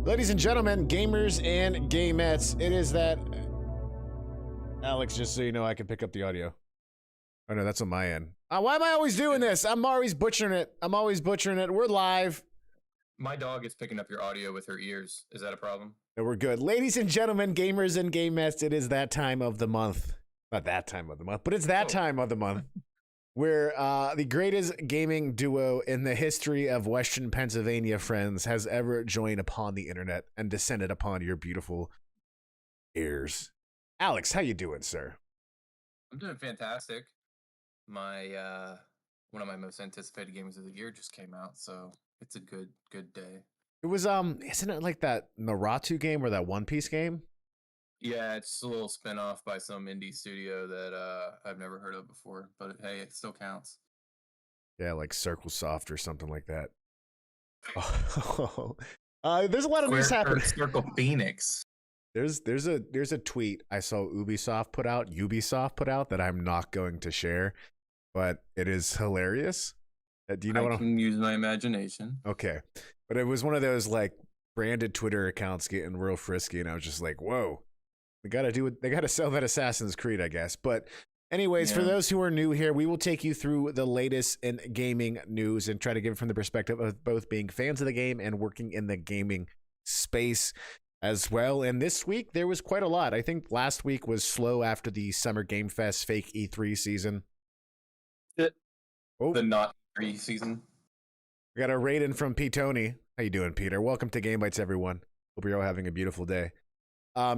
Ladies and gentlemen, gamers and gamettes, it is that... Alex, just so you know, I can pick up the audio. Oh no, that's on my end. Why am I always doing this? I'm always butchering it. We're live. My dog is picking up your audio with her ears. Is that a problem? And we're good. Ladies and gentlemen, gamers and gamettes, it is that time of the month. Not that time of the month, but it's that time of the month. Where the greatest gaming duo in the history of Western Pennsylvania, friends, has ever joined upon the internet and descended upon your beautiful ears. Alex, how you doing, sir? I'm doing fantastic. My one of my most anticipated games of the year just came out, so it's a good day. It was isn't it like that Naruto game or that One Piece game? Yeah, it's a little spin-off by some indie studio that I've never heard of before, but hey, it still counts. Yeah, like Circle Soft or something like that. There's a lot of news happening. Circle Phoenix. There's a tweet I saw Ubisoft put out that I'm not going to share, but it is hilarious. Do you know what I can use my imagination? Okay, but it was one of those like branded Twitter accounts getting real frisky, and I was just like, whoa. They gotta sell that Assassin's Creed, I guess. But anyways, for those who are new here, we will take you through the latest in gaming news and try to give it from the perspective of both being fans of the game and working in the gaming space as well. And this week, there was quite a lot. I think last week was slow after the Summer Game Fest fake E3 season. The not E3 season. We got a raid-in from P. Tony. How you doing, Peter? Welcome to Game Bites, everyone. Hope you're all having a beautiful day.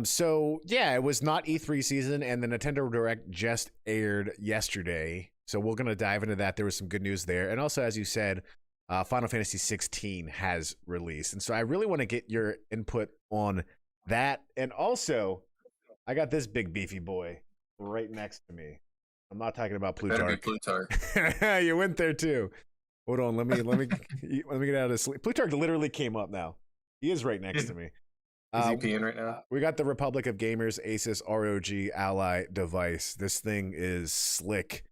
So yeah, it was not E3 season, and the Nintendo Direct just aired yesterday. So we're gonna dive into that. There was some good news there, and also, as you said, Final Fantasy 16 has released, and so I really want to get your input on that. And also, I got this big beefy boy right next to me. I'm not talking about Plutarch. Plutarch. You went there too. Hold on, let me get out of sleep. Plutarch literally came up now. He is right next to me. Is he peeing right now? We got the Republic of Gamers ASUS ROG Ally device. This thing is slick.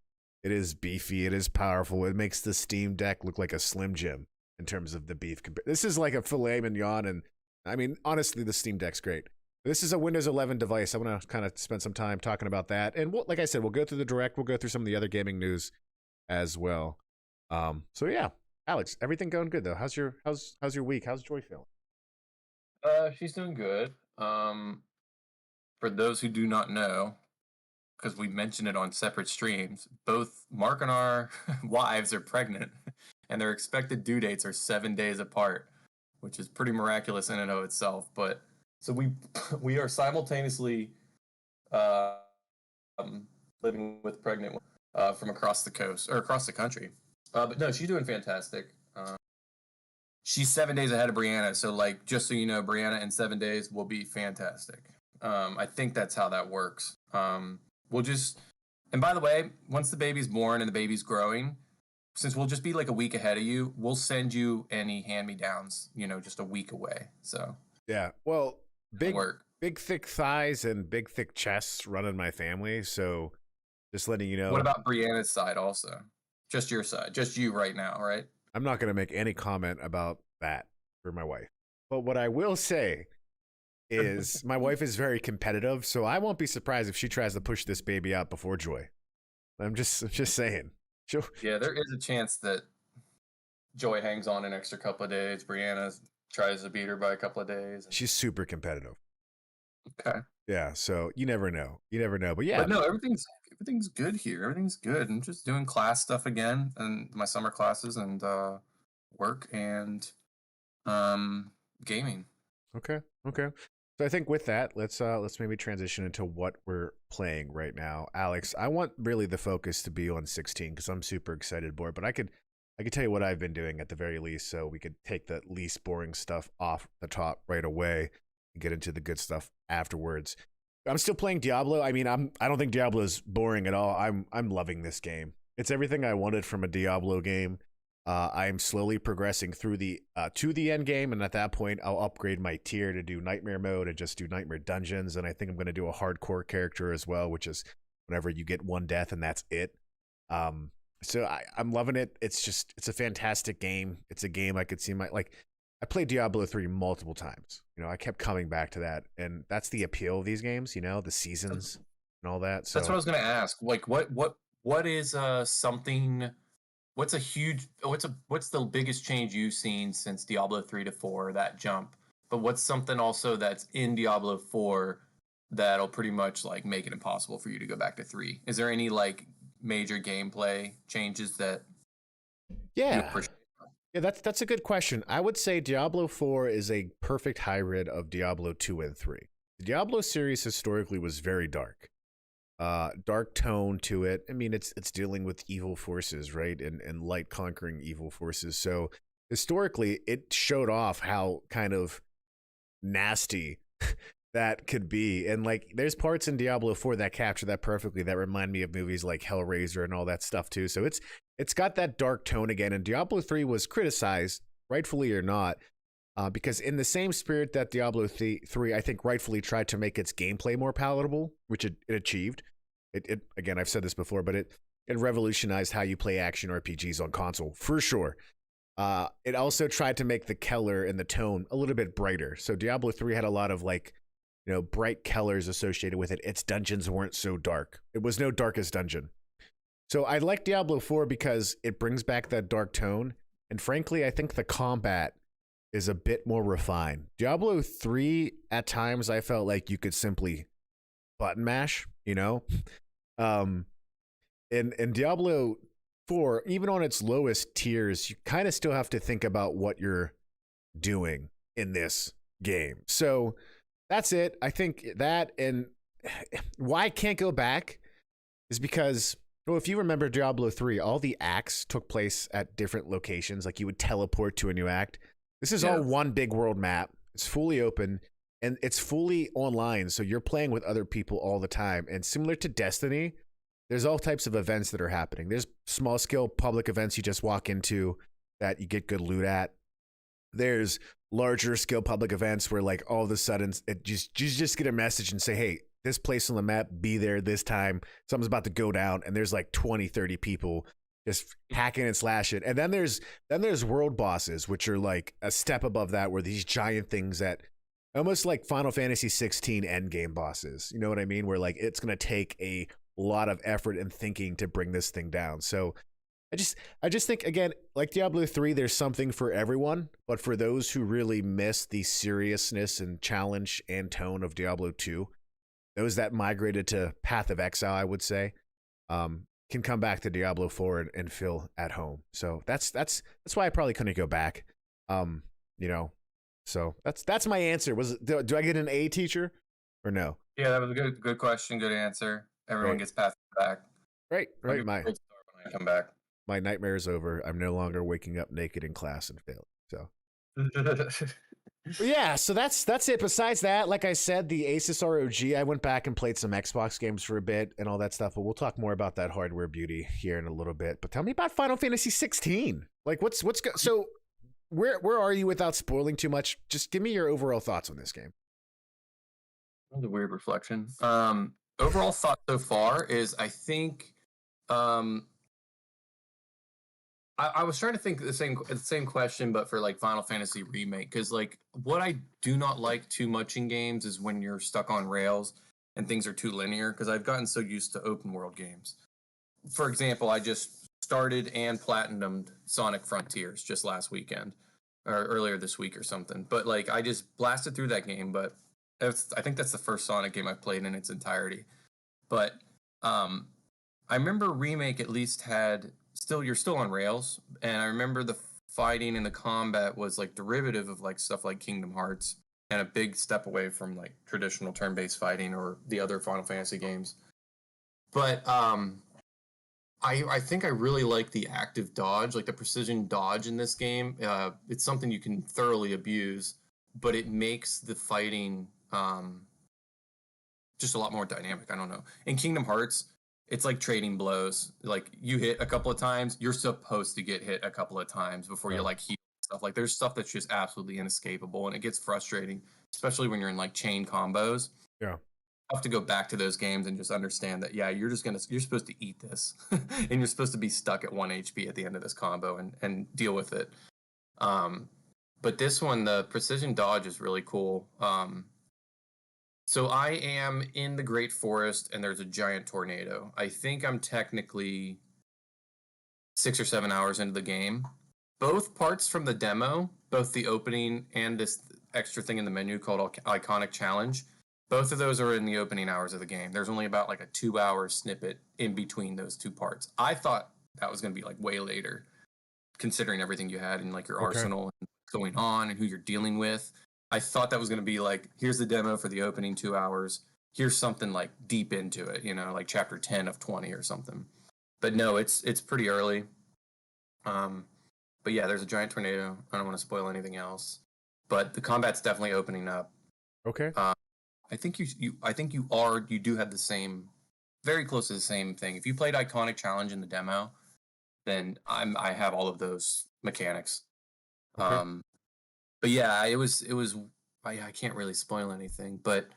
It is beefy. It is powerful. It makes the Steam Deck look like a Slim Jim in terms of the beef. This is like a filet mignon, and I mean, honestly, the Steam Deck's great. This is a Windows 11 device. I want to kind of spend some time talking about that. And like I said, we'll go through the Direct. We'll go through some of the other gaming news as well. So yeah, Alex, everything going good though? How's your week? How's Joy feeling? She's doing good. For those who do not know, because we mentioned it on separate streams, both Mark and our wives are pregnant, and their expected due dates are 7 days apart, which is pretty miraculous in and of itself. But so we are simultaneously living with pregnant from across the coast or across the country. But no, she's doing fantastic. She's 7 days ahead of Brianna, so like just so you know, Brianna in 7 days will be fantastic. I think that's how that works. We'll just, and by the way, once the baby's born and the baby's growing, since we'll just be like a week ahead of you, we'll send you any hand-me-downs, just a week away. So yeah, well, big thick thighs and big thick chests run in my family, so just letting you know. What about Brianna's side also? Just your side, just you right now, right? I'm not going to make any comment about that for my wife. But what I will say is my wife is very competitive, so I won't be surprised if she tries to push this baby out before Joy. I'm just saying. Yeah, there is a chance that Joy hangs on an extra couple of days. Brianna tries to beat her by a couple of days. She's super competitive. Okay. Yeah, so you never know. But yeah. But no, everything's good here. Everything's good. I'm just doing class stuff again, and my summer classes, and work and gaming. Okay. So I think with that, let's maybe transition into what we're playing right now. Alex, I want really the focus to be on 16 because I'm super excited for it, but I could tell you what I've been doing at the very least, so we could take the least boring stuff off the top right away and get into the good stuff afterwards. I'm still playing Diablo. I mean, I don't think Diablo is boring at all. I'm loving this game. It's everything I wanted from a Diablo game. I'm slowly progressing through to the end game, and at that point, I'll upgrade my tier to do Nightmare mode and just do Nightmare dungeons. And I think I'm going to do a hardcore character as well, which is whenever you get one death and that's it. So I'm loving it. It's a fantastic game. It's a game I could see I played Diablo 3 multiple times. I kept coming back to that, and that's the appeal of these games, the seasons and all that. That's what I So was gonna ask. Like, what is something? What's the biggest change you've seen since Diablo 3 to 4? That jump. But what's something also that's in Diablo 4 that'll pretty much like make it impossible for you to go back to 3? Is there any like major gameplay changes that you yeah, appreciate? yeah, that's a good question. I would say Diablo 4 is a perfect hybrid of Diablo 2 and 3. The Diablo series historically was very dark. Dark tone to it. I mean, it's dealing with evil forces, right? And light conquering evil forces. So historically, it showed off how kind of nasty that could be. And like, there's parts in Diablo 4 that capture that perfectly. That remind me of movies like Hellraiser and all that stuff too. So it's got that dark tone again. And Diablo 3 was criticized, rightfully or not, because in the same spirit that Diablo 3, I think rightfully tried to make its gameplay more palatable, which it achieved. It again, I've said this before, but it revolutionized how you play action RPGs on console for sure. It also tried to make the color and the tone a little bit brighter. So Diablo 3 had a lot of like, bright colors associated with it. Its dungeons weren't so dark. It was no darkest dungeon. So I like Diablo 4 because it brings back that dark tone. And frankly, I think the combat is a bit more refined. Diablo 3, at times, I felt like you could simply button mash, Um, in Diablo 4, even on its lowest tiers, you kind of still have to think about what you're doing in this game. So that's it. I think that, and why I can't go back is because, well, if you remember Diablo 3, all the acts took place at different locations. Like you would teleport to a new act. This is all one big world map. It's fully open. And it's fully online, so you're playing with other people all the time. And similar to Destiny, there's all types of events that are happening. There's small-scale public events you just walk into that you get good loot at. There's larger-scale public events where, like, all of a sudden, you just get a message and say, hey, this place on the map, be there this time. Something's about to go down, and there's like 20, 30 people just hacking and slashing. And then there's world bosses, which are like a step above that, where these giant things that almost like Final Fantasy 16 endgame bosses. You know what I mean? Where like it's going to take a lot of effort and thinking to bring this thing down. So I just think, again, like Diablo 3, there's something for everyone. But for those who really miss the seriousness and challenge and tone of Diablo 2, those that migrated to Path of Exile, I would say, can come back to Diablo 4 and feel at home. So that's why I probably couldn't go back. So that's my answer. Do I get an A, teacher, or no? Yeah, that was a good question, good answer. Everyone Right. gets passed back. Right. I'll give My a great start when I come back. my nightmare is over. I'm no longer waking up naked in class and failing. So but yeah, so that's it. Besides that, like I said, the ASUS ROG, I went back and played some Xbox games for a bit and all that stuff, but we'll talk more about that hardware beauty here in a little bit. But tell me about Final Fantasy 16. Like so where are you without spoiling too much? Just give me your overall thoughts on this game. That was a weird reflection. Overall thought so far is I think I was trying to think the same question, but for like Final Fantasy Remake, because like what I do not like too much in games is when you're stuck on rails and things are too linear. Because I've gotten so used to open world games. For example, I just started and platinumed Sonic Frontiers just last weekend or earlier this week or something. But like I just blasted through that game, but I think that's the first Sonic game I've played in its entirety. But I remember Remake at least had you're still on rails, and I remember the fighting and the combat was like derivative of like stuff like Kingdom Hearts and a big step away from like traditional turn-based fighting or the other Final Fantasy games. But I think I really like the active dodge, like the precision dodge in this game. It's something you can thoroughly abuse, but it makes the fighting just a lot more dynamic. I don't know. In Kingdom Hearts, it's like trading blows. Like you hit a couple of times, you're supposed to get hit a couple of times before you like heal stuff. Like there's stuff that's just absolutely inescapable, and it gets frustrating, especially when you're in like chain combos. Yeah. I have to go back to those games and just understand that you're supposed to eat this, and you're supposed to be stuck at 1 HP at the end of this combo and deal with it. But this one, the precision dodge is really cool. So I am in the Great Forest, and there's a giant tornado. I think I'm technically 6 or 7 hours into the game. Both parts from the demo, both the opening and this extra thing in the menu called Iconic Challenge, both of those are in the opening hours of the game. There's only about like a 2 hour snippet in between those two parts. I thought that was going to be like way later, considering everything you had in like your Okay. arsenal and what's going on and who you're dealing with. I thought that was going to be like, here's the demo for the opening 2 hours. Here's something like deep into it, like chapter 10 of 20 or something. But no, it's pretty early. Um, but yeah, there's a giant tornado. I don't want to spoil anything else, but the combat's definitely opening up. Okay. I think you do have the same, very close to the same thing. If you played Iconic Challenge in the demo, then I have all of those mechanics. Okay. But yeah, it was I can't really spoil anything, but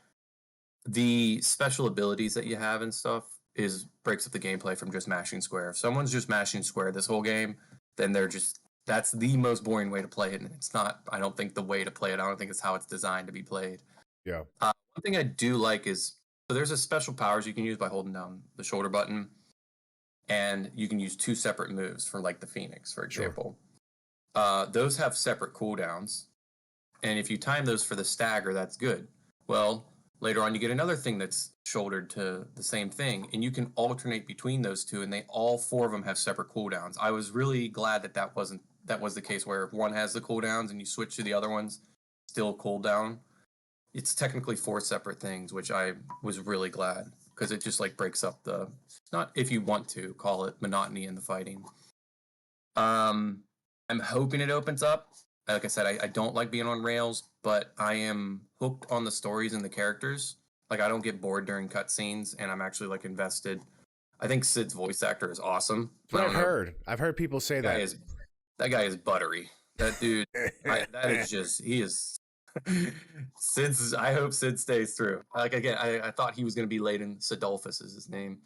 the special abilities that you have and stuff is breaks up the gameplay from just mashing square. If someone's just mashing square this whole game, then that's the most boring way to play it, and it's not. I don't think the way to play it. I don't think it's how it's designed to be played. Yeah. One thing I do like is so there's a special powers you can use by holding down the shoulder button, and you can use two separate moves for like the Phoenix, for Sure. example. Those have separate cooldowns, and if you time those for the stagger, that's good. Well, later on, you get another thing that's shouldered to the same thing, and you can alternate between those two, and all four of them have separate cooldowns. I was really glad that was the case where if one has the cooldowns and you switch to the other ones, still cooldown. It's technically four separate things, which I was really glad because it just like breaks up the not if you want to call it monotony in the fighting. I'm hoping it opens up. Like I said, I don't like being on rails, but I am hooked on the stories and the characters. Like I don't get bored during cutscenes, and I'm actually like invested. I think Sid's voice actor is awesome. That's what I I've don't know. heard. I've heard people say That guy that. is that guy is buttery. That dude, that is just he is. Sid's. I hope Sid stays through. Like again, I thought he was going to be late in Sidolphus is his name.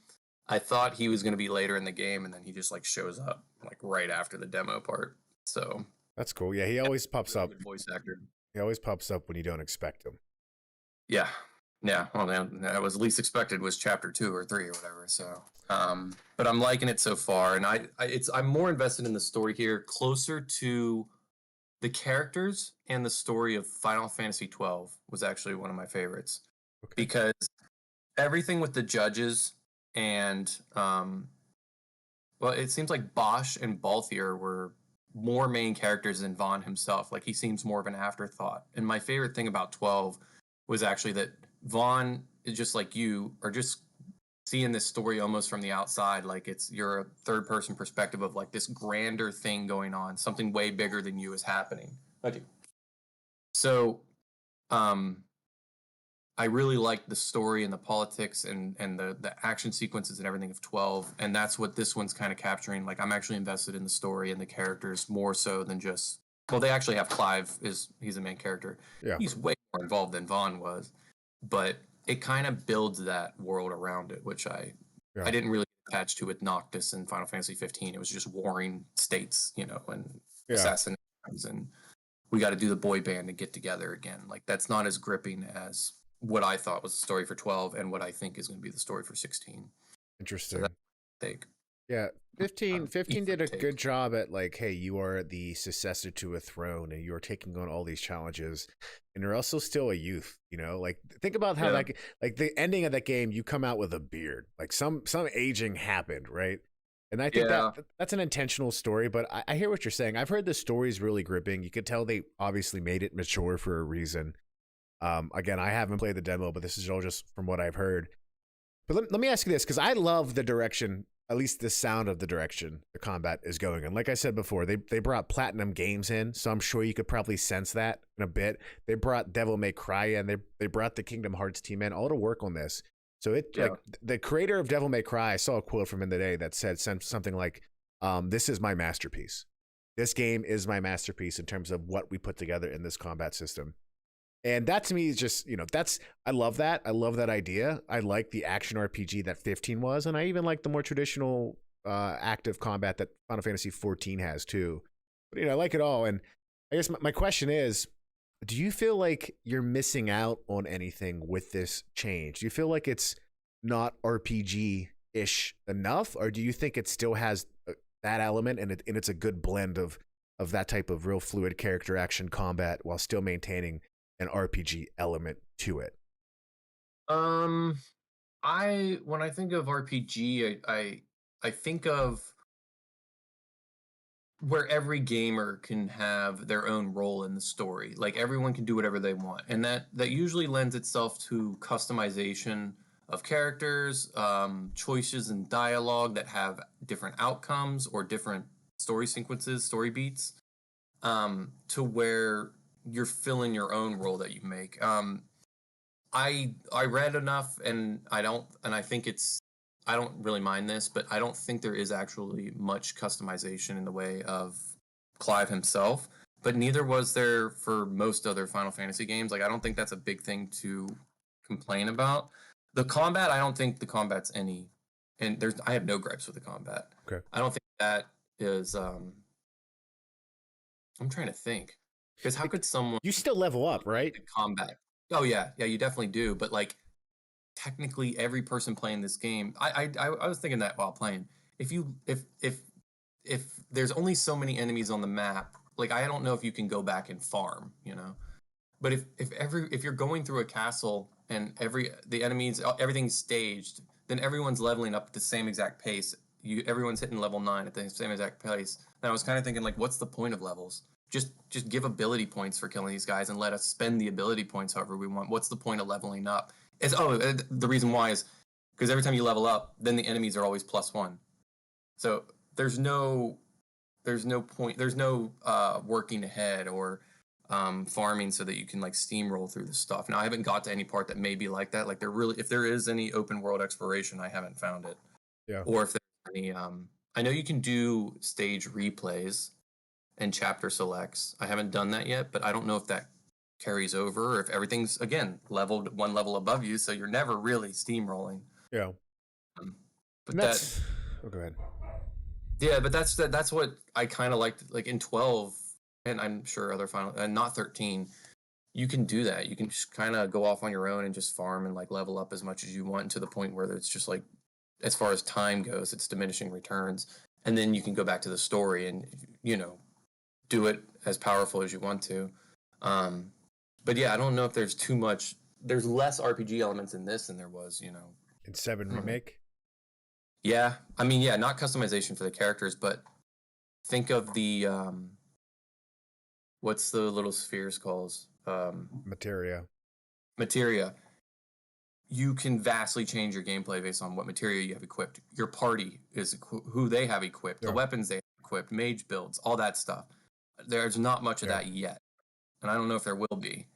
I thought he was going to be later in the game, and then he just like shows up like right after the demo part. So That's cool. Yeah, he always pops really up. good voice actor. He always pops up when you don't expect him. Yeah, yeah. Well, man, that was least expected was chapter 2 or 3 or whatever. So, but I'm liking it so far, and I'm more invested in the story here, closer to the characters and the story of Final Fantasy 12 was actually one of my favorites Okay. because everything with the judges and well, it seems like Bosch and Balthier were more main characters than Vaughn himself. Like he seems more of an afterthought. And my favorite thing about 12 was actually that Vaughn is just like you are just seeing this story almost from the outside. Like you're a third person perspective of like this grander thing going on, something way bigger than you is happening. Okay. So, I really liked the story and the politics and the action sequences and everything of 12, and that's what this one's kind of capturing. Like I'm actually invested in the story and the characters more so than just well, they actually have Clive he's the main character. Yeah. He's way more involved than Vaughn was, but it kind of builds that world around it, which I didn't really attach to with Noctis in Final Fantasy 15. It was just warring states, and assassinations, and we got to do the boy band and get together again. Like that's not as gripping as what I thought was the story for 12 and what I think is going to be the story for 16. Interesting. So that's take. Yeah, 15 did a take. good job at like, hey, you are the successor to a throne and you're taking on all these challenges and you're also still a youth, like think about how like the ending of that game, you come out with a beard, like some aging happened, right? And I think that's an intentional story, but I hear what you're saying. I've heard the story's really gripping. You could tell they obviously made it mature for a reason. Again, I haven't played the demo, but this is all just from what I've heard. But let me ask you this, because I love the direction, at least the sound of the direction the combat is going. And like I said before, they brought Platinum Games in, so I'm sure you could probably sense that in a bit. They brought Devil May Cry in. They brought the Kingdom Hearts team in, all to work on this. So like the creator of Devil May Cry, I saw a quote from him today that said something like, "This is my masterpiece. This game is my masterpiece in terms of what we put together in this combat system." And that to me is just, I love that. I love that idea. I like the action RPG that 15 was, and I even like the more traditional active combat that Final Fantasy 14 has too. But I like it all. And I guess my question is, do you feel like you're missing out on anything with this change? Do you feel like it's not RPG ish enough, or do you think it still has that element and it's a good blend of that type of real fluid character action combat while still maintaining an RPG element to it? Um, I when I think of RPG, I think of where every gamer can have their own role in the story. Like everyone can do whatever they want, and that usually lends itself to customization of characters, choices in dialogue that have different outcomes or different story sequences, story beats, to where you're filling your own role that you make. I read enough, and I think I don't really mind this, but I don't think there is actually much customization in the way of Clive himself. But neither was there for most other Final Fantasy games. Like I don't think that's a big thing to complain about. The combat, I don't think the combat's any, and I have no gripes with the combat. Okay. I don't think that is. I'm trying to think, because how could someone You still level up, right? the combat? Oh yeah, yeah, you definitely do. But like technically every person playing this game, I was thinking that while playing. If you if there's only so many enemies on the map, like I don't know if you can go back and farm, you know. But if you're going through a castle and the enemies everything's staged, then everyone's leveling up at the same exact pace. Everyone's hitting level 9 at the same exact pace. And I was kind of thinking like, what's the point of levels? Just give ability points for killing these guys and let us spend the ability points however we want. What's the point of leveling up? The reason why is because every time you level up, then the enemies are always +1. So there's no point, there's no working ahead or farming so that you can like steamroll through the stuff. Now I haven't got to any part that may be like that. Like if there is any open world exploration, I haven't found it. Yeah. Or if there's any, I know you can do stage replays and chapter selects. I haven't done that yet, but I don't know if that carries over or if everything's again leveled one level above you, so you're never really steamrolling. Yeah. But And that's oh, go ahead. yeah, but that's what I kind of liked. Like in 12, and I'm sure other final, and not 13, you can do that. You can just kind of go off on your own and just farm and like level up as much as you want to the point where it's just like, as far as time goes, it's diminishing returns, and then you can go back to the story and do it as powerful as you want to. But yeah, I don't know if there's too much. There's less RPG elements in this than there was, In 7 remake? Yeah, I mean, yeah, not customization for the characters, but think of the what's the little spheres called? Materia. Materia. You can vastly change your gameplay based on what materia you have equipped. Your party is who they have equipped, the weapons they have equipped, mage builds, all that stuff. There's not much of that yet, and I don't know if there will be.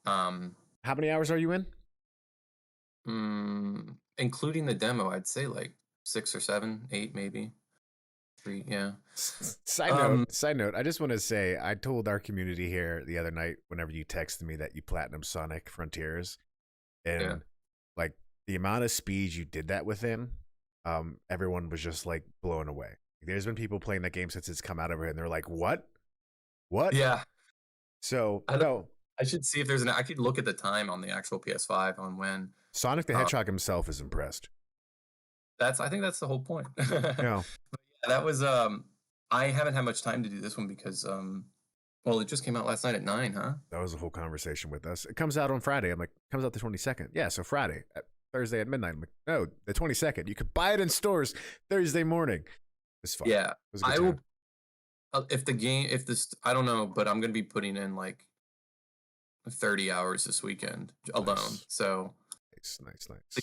How many hours are you in? Including the demo, I'd say like 6 or 7, 8 maybe. 3, yeah. Side note, I just want to say I told our community here the other night whenever you texted me that you platinum Sonic Frontiers, and like the amount of speed you did that within, everyone was just like blown away. There's been people playing that game since it's come out over here and they're like, what? Yeah. So I should see if there's I could look at the time on the actual PS5 on when Sonic the Hedgehog himself is impressed. I think that's the whole point. Yeah. That was I haven't had much time to do this one because well, it just came out last night at 9, huh? That was a whole conversation with us. It comes out on Friday. I'm like, comes out the 22nd. Yeah, so Friday, Thursday at midnight. I'm like, no, the 22nd. You could buy it in stores Thursday morning. It's fun. Yeah, I will. If this, I don't know, but I'm gonna be putting in like 30 hours this weekend alone. Nice. So nice. See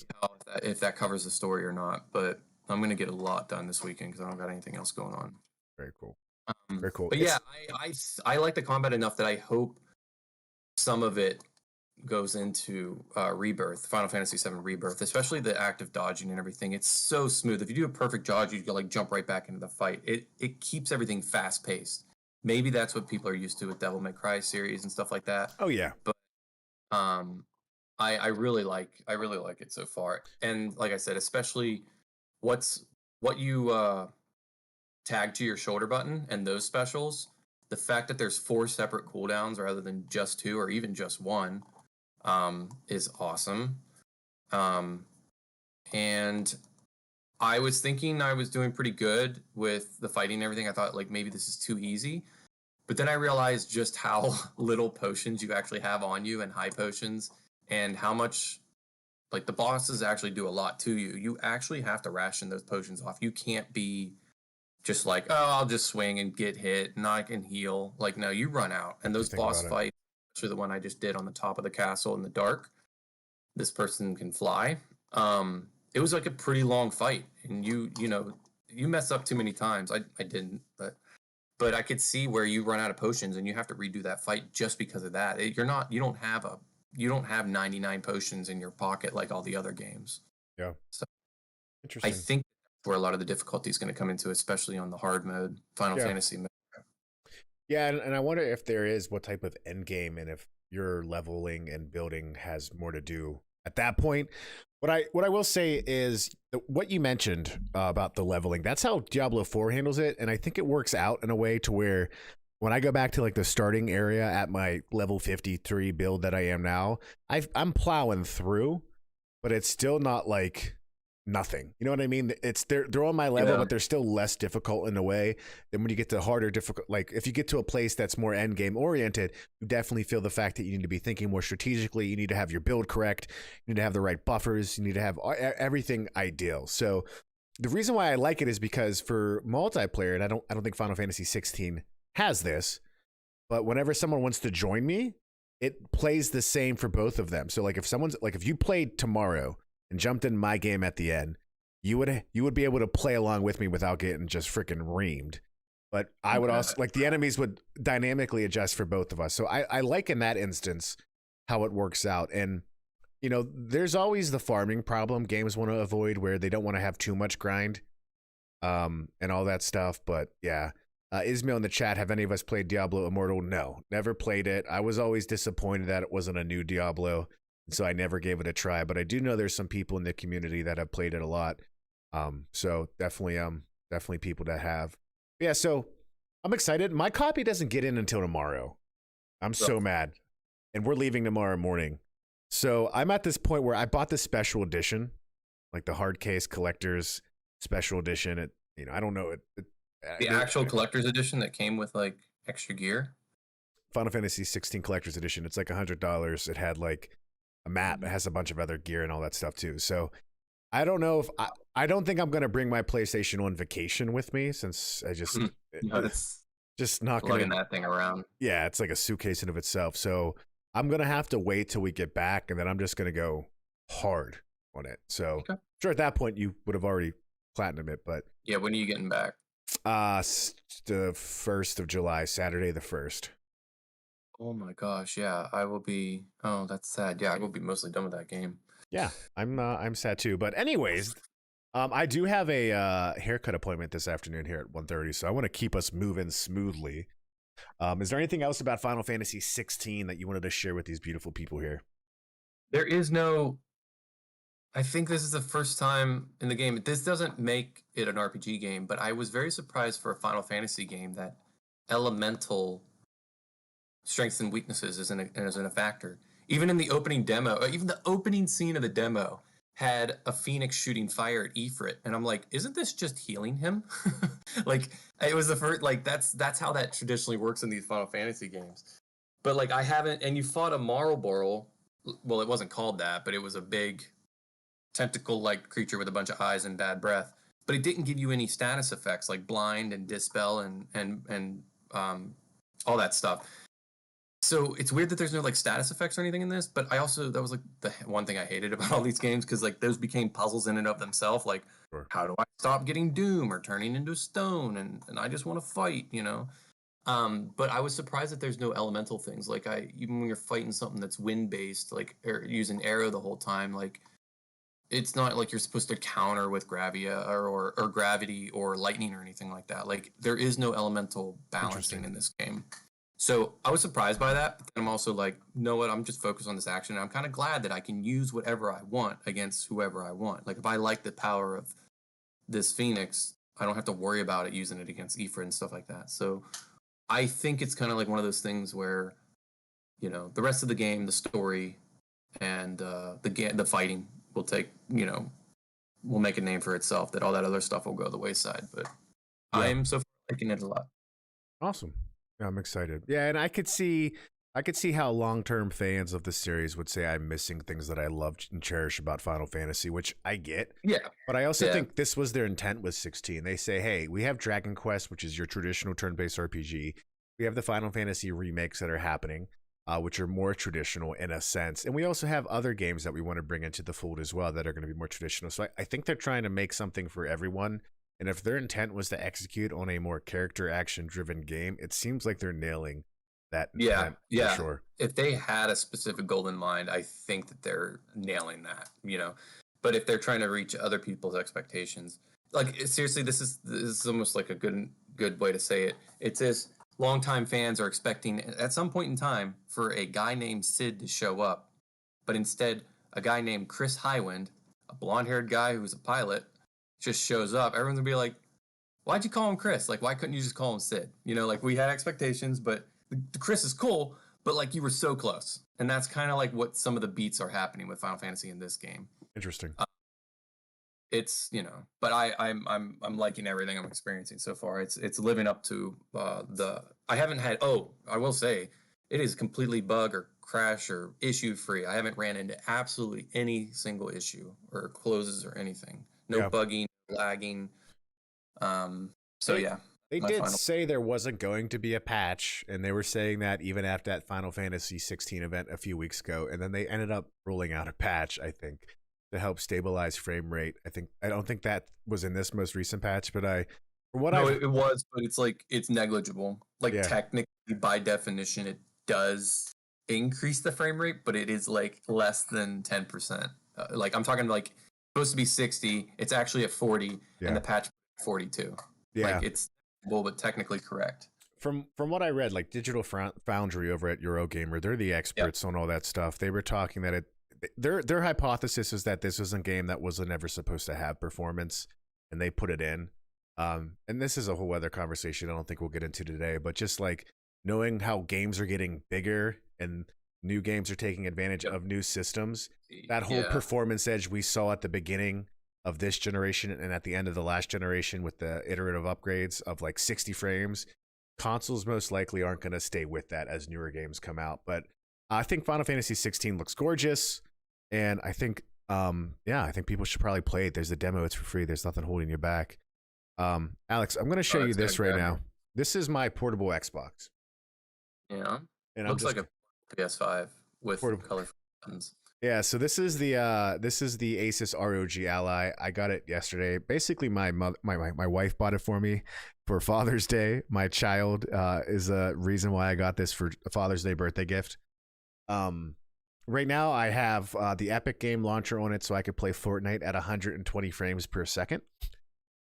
if that covers the story or not. But I'm gonna get a lot done this weekend because I don't got anything else going on. Very cool. Very cool. But yeah, I like the combat enough that I hope some of it goes into Rebirth, Final Fantasy VII Rebirth, especially the active dodging and everything. It's so smooth. If you do a perfect dodge, you can like jump right back into the fight. It keeps everything fast paced. Maybe that's what people are used to with Devil May Cry series and stuff like that. Oh yeah. But I really like it so far. And like I said, especially what you tag to your shoulder button and those specials, the fact that there's 4 separate cooldowns rather than just 2 or even just 1 is awesome. And I was thinking I was doing pretty good with the fighting and everything. I thought like maybe this is too easy. But then I realized just how little potions you actually have on you and high potions, and how much like the bosses actually do a lot to you. You actually have to ration those potions off. You can't be just like, oh, I'll just swing and get hit and I can heal. Like, no, you run out. And those Just think boss about it. fights, especially the one I just did on the top of the castle in the dark, this person can fly. It was like a pretty long fight, and you mess up too many times. I didn't, but I could see where you run out of potions and you have to redo that fight just because of that. You don't have 99 potions in your pocket like all the other games. Yeah. So I Interesting. think that's where a lot of the difficulty is going to come into, especially on the hard mode, Final Yeah. Fantasy mode. Yeah, and I wonder if there is what type of end game and if your leveling and building has more to do at that point. What I will say is what you mentioned about the leveling. That's how Diablo 4 handles it, and I think it works out in a way to where when I go back to like the starting area at my level 53 build that I am now, I'm plowing through, but it's still not like nothing. You know what I mean? It's they're on my level, Yeah. but they're still less difficult in a way. Then when you get to harder difficult, like if you get to a place that's more end game oriented, you definitely feel the fact that you need to be thinking more strategically. You need to have your build correct. You need to have the right buffers. You need to have everything ideal. So the reason why I like it is because for multiplayer, and I don't think Final Fantasy 16 has this, but whenever someone wants to join me, it plays the same for both of them. So like if you played tomorrow and jumped in my game at the end, you would be able to play along with me without getting just freaking reamed. But I would Okay. also like the enemies would dynamically adjust for both of us. So I like in that instance how it works out. And there's always the farming problem games want to avoid where they don't want to have too much grind and all that stuff. But yeah. Ismail in the chat, have any of us played Diablo Immortal? No, never played it. I was always disappointed that it wasn't a new Diablo, so I never gave it a try. But I do know there's some people in the community that have played it a lot. So definitely people that have. Yeah, so I'm excited. My copy doesn't get in until tomorrow. I'm so mad, and we're leaving tomorrow morning. So I'm at this point where I bought the special edition, like the hard case collector's special edition. I don't know The actual collector's edition that came with like extra gear. Final Fantasy 16 collector's edition. It's like $100. It had like a map. It has a bunch of other gear and all that stuff too. So I don't know if I don't think I'm going to bring my PlayStation on vacation with me since I just No, it's just not going lugging to. that thing around. Yeah, it's like a suitcase in of itself. So I'm going to have to wait till we get back, and then I'm just going to go hard on it. So Okay. sure, at that point you would have already platinum it, but Yeah, when are you getting back? the 1st of July, Saturday the 1st. Oh my gosh, yeah, I will be. Oh, that's sad. Yeah, I will be mostly done with that game. Yeah, I'm sad too. But anyways, I do have a haircut appointment this afternoon here at 1:30, so I want to keep us moving smoothly. Is there anything else about Final Fantasy 16 that you wanted to share with these beautiful people here? There is no. I think this is the first time in the game. This doesn't make it an RPG game, but I was very surprised for a Final Fantasy game that elemental strengths and weaknesses isn't a factor. Even in the opening demo, even the opening scene of the demo had a phoenix shooting fire at Ifrit, and I'm like, isn't this just healing him? Like it was the first. Like that's how that traditionally works in these Final Fantasy games. But like I haven't, and you fought a Marlboro. Well, it wasn't called that, but it was a big tentacle-like creature with a bunch of eyes and bad breath. But it didn't give you any status effects like blind and dispel and all that stuff. So it's weird that there's no like status effects or anything in this, but I also that was like the one thing I hated about all these games because like those became puzzles in and of themselves. Like, Sure. how do I stop getting doom or turning into stone? And I just want to fight, you know. But I was surprised that there's no elemental things. Like even when you're fighting something that's wind based, like or using arrow the whole time, like it's not like you're supposed to counter with gravia or gravity or lightning or anything like that. Like there is no elemental balancing Interesting. in this game. So I was surprised by that. But I'm also like, you know what? I'm just focused on this action. And I'm kind of glad that I can use whatever I want against whoever I want. Like if I like the power of this Phoenix, I don't have to worry about it using it against Ifrit and stuff like that. So I think it's kind of like one of those things where, the rest of the game, the story, and the fighting will take, will make a name for itself. That all that other stuff will go to the wayside. But Yeah. I'm so far liking it a lot. Awesome. Yeah, I'm excited. Yeah, and I could see how long-term fans of the series would say I'm missing things that I love and cherish about Final Fantasy, which I get. Yeah, But I also yeah, think this was their intent with 16. They say, "Hey, we have Dragon Quest, which is your traditional turn-based RPG. We have the Final Fantasy remakes that are happening, which are more traditional in a sense, and we also have other games that we want to bring into the fold as well that are going to be more traditional." So I think they're trying to make something for everyone. And if their intent was to execute on a more character action driven game, it seems like they're nailing that yeah, intent for yeah. sure. If they had a specific goal in mind, I think that they're nailing that. But if they're trying to reach other people's expectations, like seriously, this is almost like a good way to say it. It's this longtime fans are expecting at some point in time for a guy named Sid to show up, but instead a guy named Chris Highwind, a blonde-haired guy who's a pilot, just shows up. Everyone's gonna be like, "Why'd you call him Chris? Like, why couldn't you just call him Sid?" Like we had expectations, but the Chris is cool, but like you were so close, and that's kind of like what some of the beats are happening with Final Fantasy in this game. Interesting. It's but I'm liking everything I'm experiencing so far. It's living up to the. I haven't had. Oh, I will say, it is completely bug or crash or issue free. I haven't ran into absolutely any single issue or closes or anything. No Yeah. bugging, lagging. So They yeah, they my did final. say there wasn't going to be a patch, and they were saying that even after that Final Fantasy 16 event a few weeks ago, and then they ended up rolling out a patch, I think, to help stabilize frame rate. I don't think that was in this most recent patch, but from what No, I've it was, but it's like it's negligible. Like yeah, technically, by definition, it does increase the frame rate, but it is like less than 10%. Like I'm talking like supposed to be 60, it's actually at 40, and yeah, the patch 42. yeah. Like it's well, but technically correct. From what I read, like Digital Foundry over at Eurogamer, they're the Yep. experts on all that stuff. They were talking that their hypothesis is that this was a game that wasn't ever supposed to have performance, and they put it in. And this is a whole other conversation I don't think we'll get into today, but just like knowing how games are getting bigger and new games are taking advantage Yep. of new systems, that whole Yeah. performance edge we saw at the beginning of this generation and at the end of the last generation with the iterative upgrades of like 60 frames, consoles most likely aren't going to stay with that as newer games come out. But I think Final Fantasy 16 looks gorgeous, and I think people should probably play it. There's a demo; it's for free. There's nothing holding you back. Alex, I'm going to show Oh, you it's gonna this right grab me. now. This is my portable Xbox, Yeah. and I'm Looks like just a PS5 with portable. colorful buttons. Yeah, so this is the Asus ROG Ally. I got it yesterday. Basically, my wife bought it for me for Father's Day. My child is a reason why I got this for a Father's Day birthday gift. Um, right now I have the Epic Game Launcher on it, so I could play Fortnite at 120 frames per second.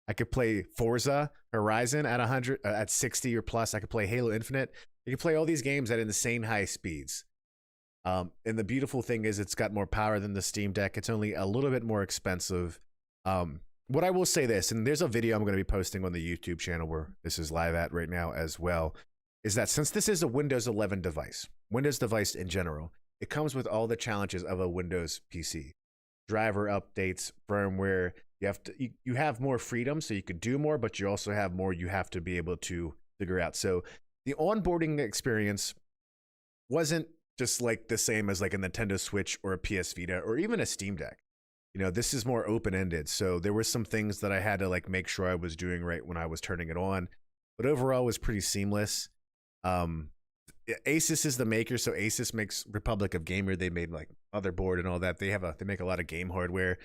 I could play Forza Horizon at 100 at 60 or plus. I could play Halo Infinite. You can play all these games at insane high speeds. And the beautiful thing is it's got more power than the Steam Deck. It's only a little bit more expensive. What I will say this, and there's a video I'm going to be posting on the YouTube channel where this is live at right now as well, is that since this is a Windows 11 device, Windows device in general, it comes with all the challenges of a Windows PC. Driver updates, firmware, you have more freedom so you could do more, but you also have more you have to be able to figure out. So the onboarding experience wasn't just like the same as like a Nintendo Switch or a PS Vita or even a Steam Deck. This is more open ended. So there were some things that I had to like make sure I was doing right when I was turning it on. But overall it was pretty seamless. Um Asus is the maker, so Asus makes Republic of Gamer. They made like motherboard and all that. They make a lot of game hardware.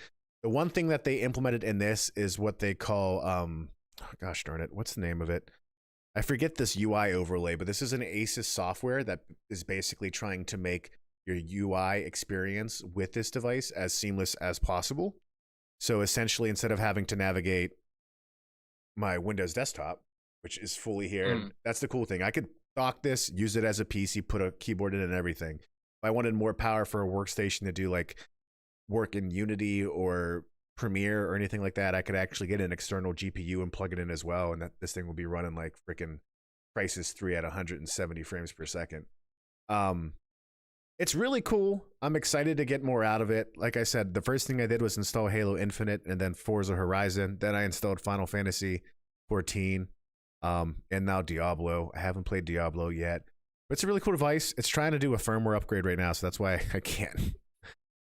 The one thing that they implemented in this is what they call oh gosh darn it, what's the name of it? I forget this UI overlay, but this is an Asus software that is basically trying to make your UI experience with this device as seamless as possible. So essentially, instead of having to navigate my Windows desktop, which is fully here, and Mm. that's the cool thing, I could dock this, use it as a PC, put a keyboard in it and everything. If I wanted more power for a workstation to do like work in Unity or Premiere or anything like that, I could actually get an external GPU and plug it in as well, and that this thing will be running like freaking Crisis 3 at 170 frames per second. Um, it's really cool. I'm excited to get more out of it. Like I said, the first thing I did was install Halo Infinite and then Forza Horizon. Then I installed Final Fantasy 14, and now Diablo. I haven't played Diablo yet, but it's a really cool device. It's trying to do a firmware upgrade right now, so that's why I can't.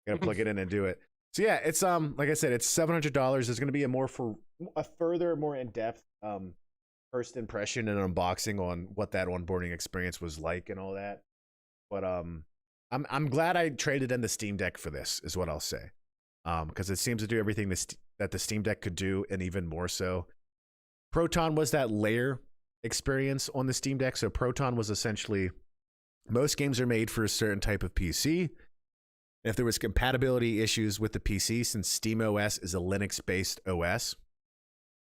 Gotta plug it in and do it. So yeah, it's like I said, it's $700. There's gonna be a further, more in depth first impression and unboxing on what that onboarding experience was like and all that. But I'm glad I traded in the Steam Deck for this, is what I'll say, because it seems to do everything that the Steam Deck could do, and even more so. Proton was that layer experience on the Steam Deck. So Proton was essentially, most games are made for a certain type of PC. If there was compatibility issues with the PC, since SteamOS is a Linux-based OS,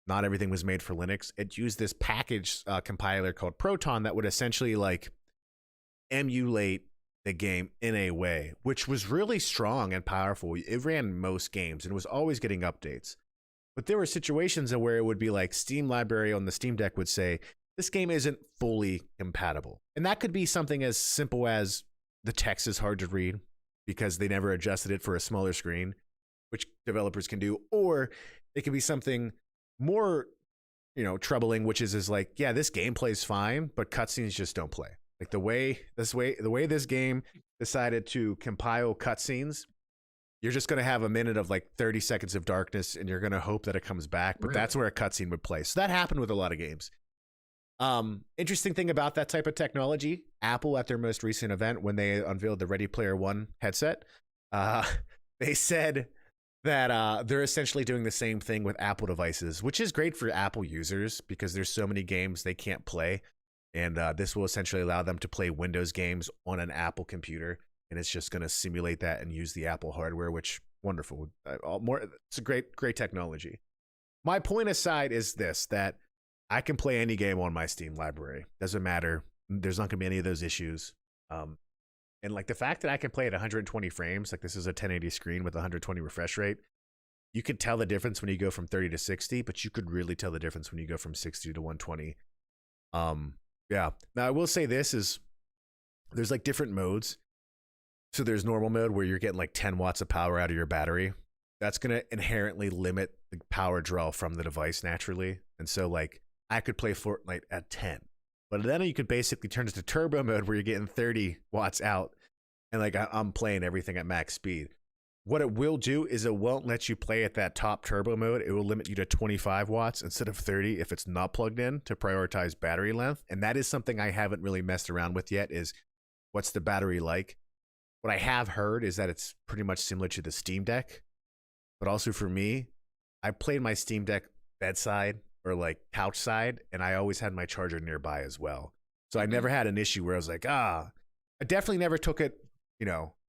not everything was made for Linux. It used this package compiler called Proton that would essentially like emulate the game in a way, which was really strong and powerful. It ran most games and was always getting updates. But there were situations where it would be like Steam library on the Steam Deck would say, this game isn't fully compatible. And that could be something as simple as the text is hard to read because they never adjusted it for a smaller screen, which developers can do. Or it could be something more, troubling, which is like, yeah, this game plays fine, but cutscenes just don't play. Like the way this game decided to compile cutscenes, you're just going to have a minute of like 30 seconds of darkness and you're going to hope that it comes back. But that's where a cutscene would play. So that happened with a lot of games. Interesting thing about that type of technology, Apple at their most recent event, when they unveiled the Ready Player One headset, they said that they're essentially doing the same thing with Apple devices, which is great for Apple users because there's so many games they can't play. And this will essentially allow them to play Windows games on an Apple computer. And it's just going to simulate that and use the Apple hardware, which wonderful. It's a great technology. My point aside is this, that I can play any game on my Steam library. Doesn't matter. There's not going to be any of those issues. And like the fact that I can play at 120 frames, like this is a 1080 screen with 120 refresh rate, you could tell the difference when you go from 30 to 60, but you could really tell the difference when you go from 60 to 120. Yeah. Now I will say this is there's like different modes. So there's normal mode where you're getting like 10 watts of power out of your battery. That's going to inherently limit the power draw from the device naturally. And so like I could play Fortnite at 10, but then you could basically turn it to turbo mode where you're getting 30 watts out and like I'm playing everything at max speed. What it will do is it won't let you play at that top turbo mode. It will limit you to 25 watts instead of 30 if it's not plugged in to prioritize battery length. And that is something I haven't really messed around with yet, is what's the battery like? What I have heard is that it's pretty much similar to the Steam Deck. But also for me, I played my Steam Deck bedside or like couch side, and I always had my charger nearby as well. So I never had an issue where I was like, I definitely never took it,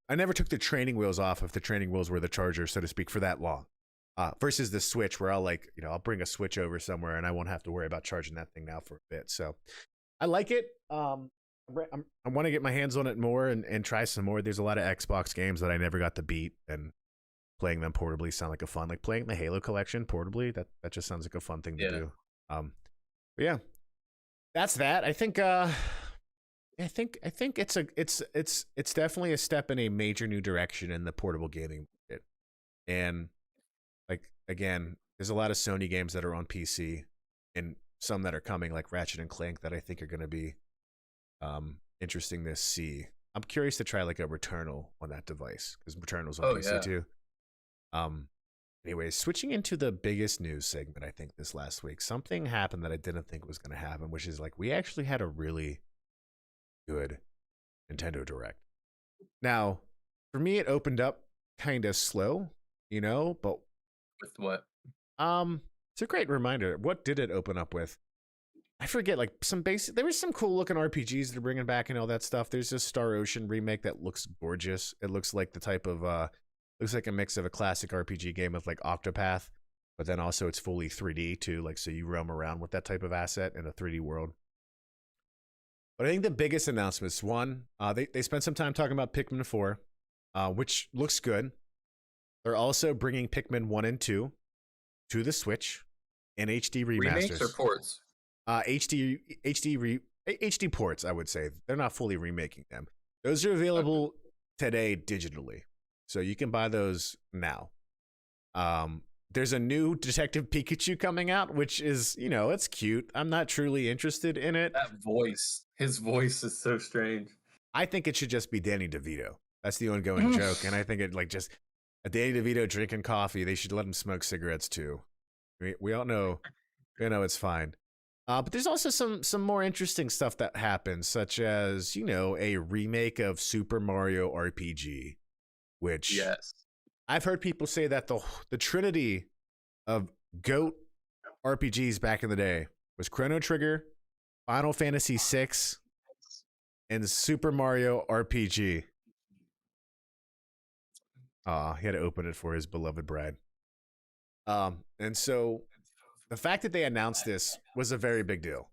I never took the training wheels off if the training wheels were the charger, so to speak, for that long. Versus the Switch where I'll bring a Switch over somewhere and I won't have to worry about charging that thing now for a bit. So I like it. I want to get my hands on it more and try some more. There's a lot of Xbox games that I never got to beat, and playing them portably sound like a fun, like playing the Halo collection portably. That just sounds like a fun thing to do. But yeah, that's that. I think it's definitely a step in a major new direction in the portable gaming market. And like, again, there's a lot of Sony games that are on PC and some that are coming, like Ratchet and Clank, that I think are going to be interesting to see. I'm curious to try like a Returnal on that device because Returnal's on PC too. Anyways, switching into the biggest news segment, I think this last week, something happened that I didn't think was going to happen, which is like we actually had a really good Nintendo Direct. Now, for me, it opened up kind of slow, but with what? It's a great reminder. What did it open up with? I forget, like there was some cool looking RPGs they're bringing back and all that stuff. There's this Star Ocean remake that looks gorgeous. It looks like the type of, looks like a mix of a classic RPG game with like Octopath, but then also it's fully 3D too. Like, so you roam around with that type of asset in a 3D world. But I think the biggest announcement is one, they spent some time talking about Pikmin 4, which looks good. They're also bringing Pikmin 1 and 2 to the Switch in HD remasters. Remakes or ports? HD HD ports, I would say. They're not fully remaking them. Those are Okay. available today digitally, so you can buy those now. There's a new Detective Pikachu coming out, which is, it's cute. I'm not truly interested in it. That voice, his voice is so strange. I think it should just be Danny DeVito. That's the ongoing joke, and I think it like just a Danny DeVito drinking coffee. They should let him smoke cigarettes too. We all know, it's fine. But there's also some more interesting stuff that happens, such as a remake of Super Mario RPG, which Yes. I've heard people say that the trinity of GOAT RPGs back in the day was Chrono Trigger, Final Fantasy VI, and Super Mario RPG. He had to open it for his beloved bride. And so the fact that they announced this was a very big deal.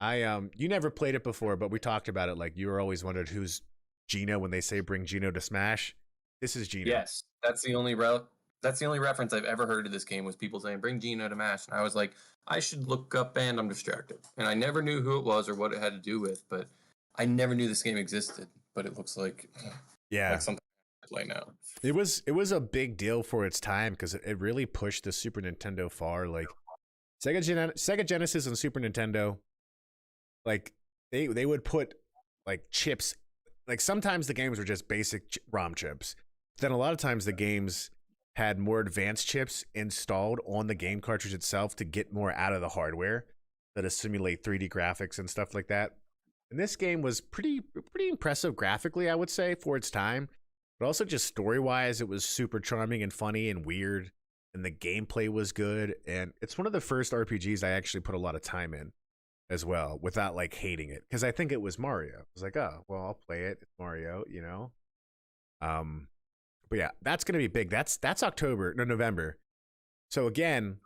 You never played it before, but we talked about it. Like, you were always wondered who's Gino when they say bring Gino to Smash. This is Gino. Yes, that's the only reference I've ever heard to this game was people saying bring Gino to Mash, and I was like, I should look up, and I'm distracted, and I never knew who it was or what it had to do with, but I never knew this game existed. But it looks like Yeah, something I play now. it was a big deal for its time because it really pushed the Super Nintendo far. Like Sega Genesis and Super Nintendo, like they would put like chips. Like, sometimes the games were just basic ROM chips. Then a lot of times the games had more advanced chips installed on the game cartridge itself to get more out of the hardware, to simulate 3D graphics and stuff like that. And this game was pretty impressive graphically, I would say, for its time, but also just story wise, it was super charming and funny and weird, and the gameplay was good. And it's one of the first RPGs I actually put a lot of time in as well, without like hating it, because I think it was Mario. I was like, oh well, I'll play it. It's Mario. Um, but yeah, that's gonna be big. That's November. So again,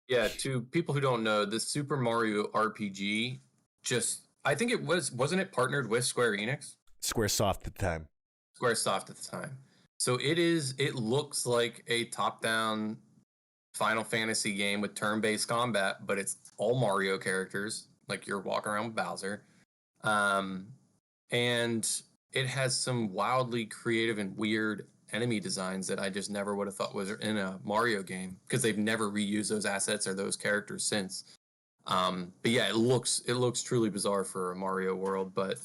Yeah, to people who don't know, the Super Mario RPG just I think it wasn't it partnered with Square Enix? Squaresoft at the time. Squaresoft at the time. So it looks like a top-down Final Fantasy game with turn-based combat, but it's all Mario characters, like you're walking around with Bowser. Um, and it has some wildly creative and weird enemy designs that I just never would have thought was in a Mario game because they've never reused those assets or those characters since. But yeah, it looks truly bizarre for a Mario world, but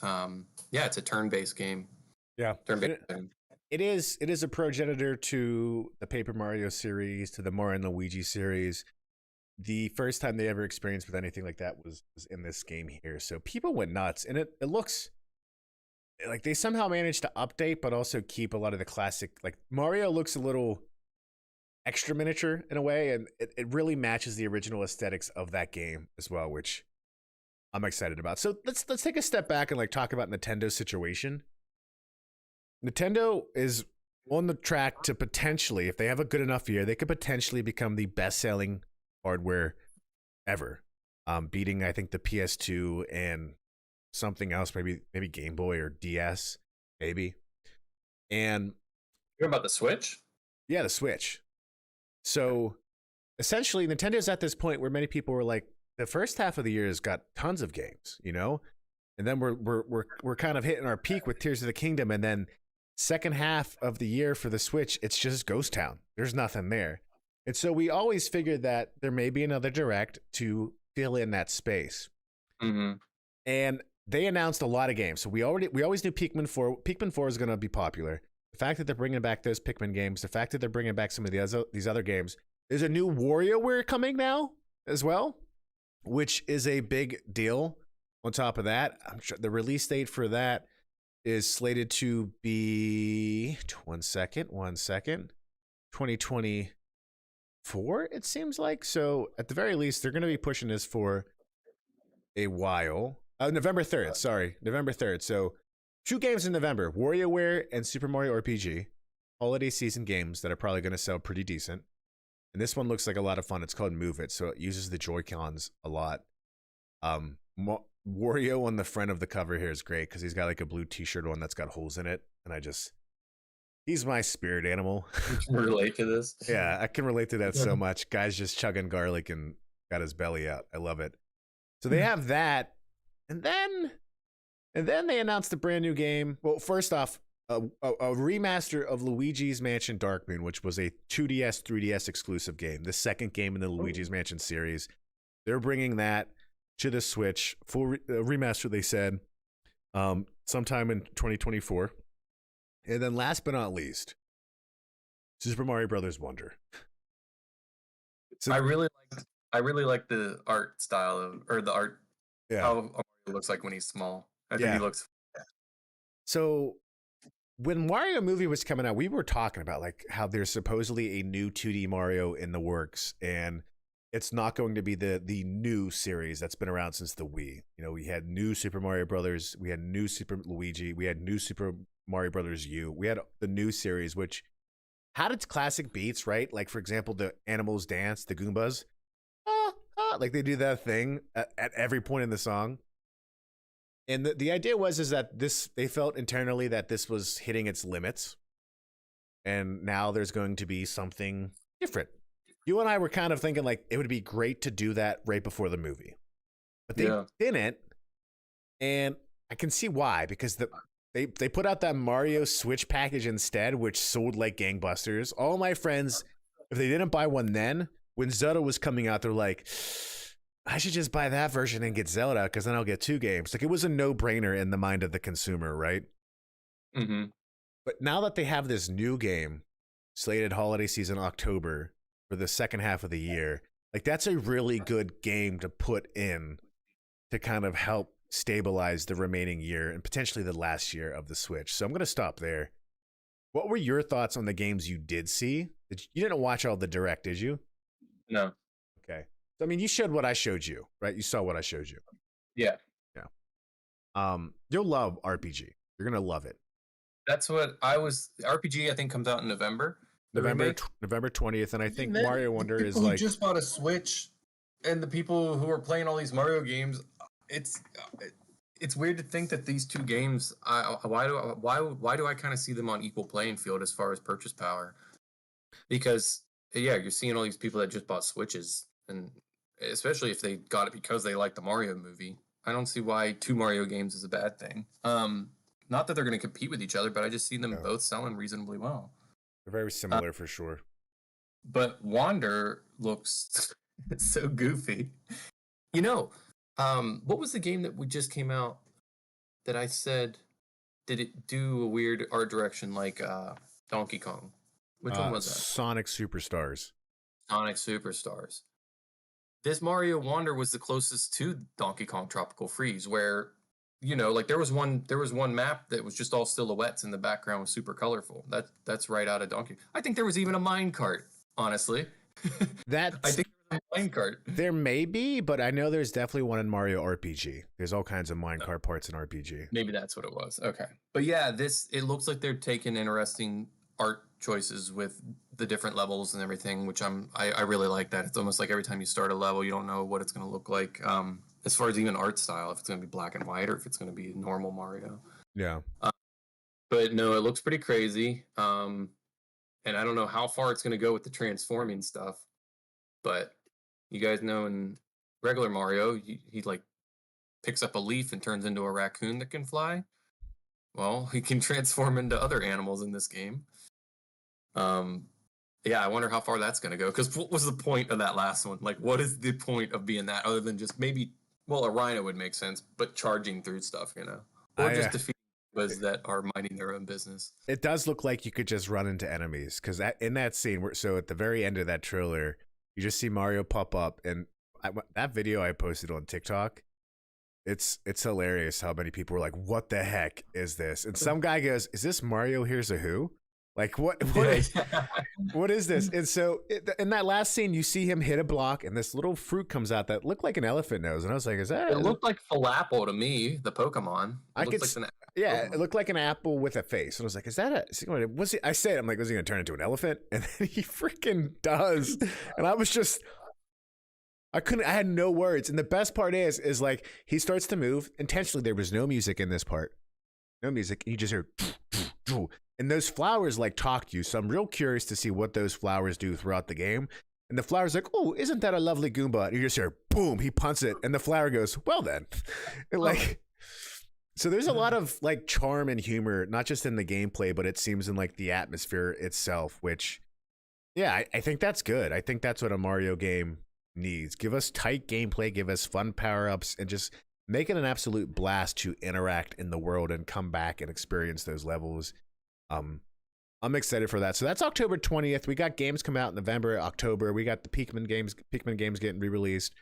yeah, it's a turn-based game. Yeah, Turn-based game. it is a progenitor to the Paper Mario series, to the Mario and Luigi series. The first time they ever experienced with anything like that was in this game here. So people went nuts, and it looks like they somehow managed to update, but also keep a lot of the classic. Like, Mario looks a little extra miniature in a way, and it really matches the original aesthetics of that game as well, which I'm excited about. So let's take a step back and like talk about Nintendo's situation. Nintendo is on the track to potentially, if they have a good enough year, they could potentially become the best-selling hardware ever, beating I think the PS2 and something else, maybe Game Boy or DS, maybe. And You're about the Switch? yeah, the Switch. So essentially, Nintendo's at this point where many people were like, the first half of the year has got tons of games, and then we're kind of hitting our peak with Tears of the Kingdom, and then second half of the year for the Switch, it's just Ghost Town. There's nothing there. And so we always figured that there may be another direct to fill in that space. Mm-hmm. And they announced a lot of games. So we always knew Pikmin 4. Pikmin 4 is going to be popular. The fact that they're bringing back those Pikmin games, the fact that they're bringing back some of these other games. There's a new WarioWare coming now as well, which is a big deal. On top of that, I'm sure the release date for that is slated to be 2024, it seems like. So at the very least, they're going to be pushing this for a while. November 3rd, sorry. November 3rd. So 2 games in November, WarioWare and Super Mario RPG, holiday season games that are probably going to sell pretty decent. And this one looks like a lot of fun. It's called Move It, so it uses the Joy-Cons a lot. Wario on the front of the cover here is great because he's got like a blue t-shirt on that's got holes in it. And he's my spirit animal. You can relate to this? Yeah, I can relate to that so much. Guy's just chugging garlic and got his belly out. I love it. So they have that. And then they announced a brand new game. Well, first off, a remaster of Luigi's Mansion Dark Moon, which was a 2DS, 3DS exclusive game, the second game in the Luigi's Mansion series. They're bringing that to the Switch. Full remaster, they said, sometime in 2024. And then last but not least, Super Mario Brothers Wonder. So, I really like the art style or the art. Yeah. How Mario looks like when he's small. I think he looks. So when Mario movie was coming out, we were talking about like how there's supposedly a new 2D Mario in the works, and it's not going to be the new series that's been around since the Wii. You know, we had new Super Mario Brothers, we had new Super Luigi, we had new Super Mario Brothers U, we had the new series, which had its classic beats, right? Like, for example, the animals dance, the Goombas. Like they do that thing at every point in the song. And the idea is that they felt internally that this was hitting its limits. And now there's going to be something different. You and I were kind of thinking like it would be great to do that right before the movie. But they didn't. And I can see why, because they put out that Mario Switch package instead, which sold like gangbusters. All my friends, if they didn't buy one then, when Zelda was coming out, they're like, I should just buy that version and get Zelda because then I'll get 2 games. Like it was a no-brainer in the mind of the consumer, right? Mm-hmm. But now that they have this new game slated holiday season October for the second half of the year, like that's a really good game to put in to kind of help stabilize the remaining year and potentially the last year of the Switch. So I'm going to stop there. What were your thoughts on the games you did see? You didn't watch all the Direct, did you? No. Okay. So, I mean, you showed what I showed you, right? You saw what I showed you. Yeah. Yeah. You'll love RPG. You're going to love it. That's what RPG, I think, comes out in November. November 20th. And I think Mario Wonder is like. People who just bought a Switch and the people who are playing all these Mario games, it's weird to think that these 2 games, why do I kind of see them on equal playing field as far as purchase power? Because, yeah, you're seeing all these people that just bought Switches, and especially if they got it because they like the Mario movie. I don't see why 2 Mario games is a bad thing. Not that they're going to compete with each other, but I just see them both selling reasonably well. They're very similar for sure. But Wander looks so goofy. You know, what was the game that we just came out that I said, did it do a weird art direction like Donkey Kong? Which one was that? Sonic Superstars. Sonic Superstars. This Mario Wonder was the closest to Donkey Kong Tropical Freeze, where, you know, like there was one map that was just all silhouettes and the background was super colorful. That's right out of Donkey. I think there was even a minecart, honestly. I think there was a minecart. There may be, but I know there's definitely one in Mario RPG. There's all kinds of minecart parts in RPG. Maybe that's what it was. Okay. But yeah, it looks like they're taking interesting art choices with the different levels and everything, which I really like that. It's almost like every time you start a level, you don't know what it's going to look like. As far as even art style, if it's going to be black and white or if it's going to be normal Mario. Yeah. But no, it looks pretty crazy. And I don't know how far it's going to go with the transforming stuff. But you guys know in regular Mario, he like picks up a leaf and turns into a raccoon that can fly. Well, he can transform into other animals in this game. Yeah, I wonder how far that's going to go. Because what was the point of that last one? Like, what is the point of being that other than just maybe, well, a rhino would make sense, but charging through stuff, you know? Or just defeating was that are minding their own business. It does look like you could just run into enemies. Because in that scene, so at the very end of that trailer, you just see Mario pop up. And that video I posted on TikTok, it's hilarious how many people were like, what the heck is this? And some guy goes, is this Mario Here's a Who? Like, what is this? And so in that last scene, you see him hit a block and this little fruit comes out that looked like an elephant nose. And I was like, is that? It looked like Falapple to me, the Pokemon. It looked like an apple with a face. And I was like, is that I said, I'm like, was he going to turn into an elephant? And then he freaking does. And I was just, I had no words. And the best part is like, he starts to move. Intentionally, there was no music in this part. No music. And you just hear, and those flowers like talk to you. So I'm real curious to see what those flowers do throughout the game. And the flower's like, oh, isn't that a lovely Goomba? And you just hear, boom, he punts it. And the flower goes, well then. And like, so there's a lot of like charm and humor, not just in the gameplay, but it seems in like the atmosphere itself, which, yeah, I think that's good. I think that's what a Mario game needs. Give us tight gameplay, give us fun power-ups, and just make it an absolute blast to interact in the world and come back and experience those levels. I'm excited for that. So that's October 20th. We got games come out in November, October. We got the Pikmin games getting re-released.